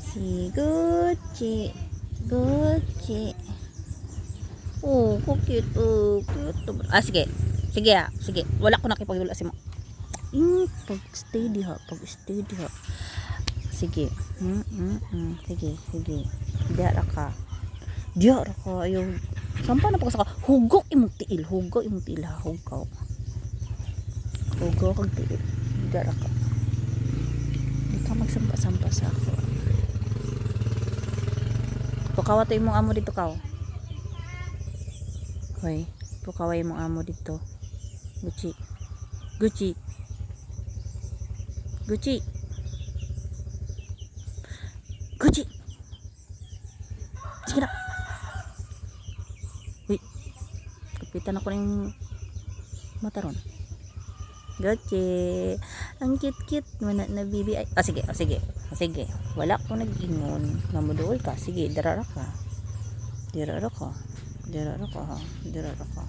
Si Gucci. Gucci. Oh, cute. Oh, cute. Sige. Sige ha. Sige. Wala ko nakipagdula si mo. Pag-stay diha. Pag-stay diha. Sige. Sige. Sige. Diha ra ka. Diha ra ka. Ayaw. Sampa na pagkasaka. Hugok imong tiil. Hugok imong tiil ha. Hugok. Hugok kag tiil. Diha ra ka. Di ka magsampa-sampa sa ako. Pukawa to imong amo dito ka. Hoy, pukawa imong amo dito. Gucci. Gucci. Gucci. Gucci. Sige na. Uy. Kapitan ako ng mata ron. Gucci. Ang cute-cute mo na bibi. Sige. Sige. Wala ko nag-ingon. Namudoy ka. Sige, darara ka. Dirara ka ha. Dirara ka.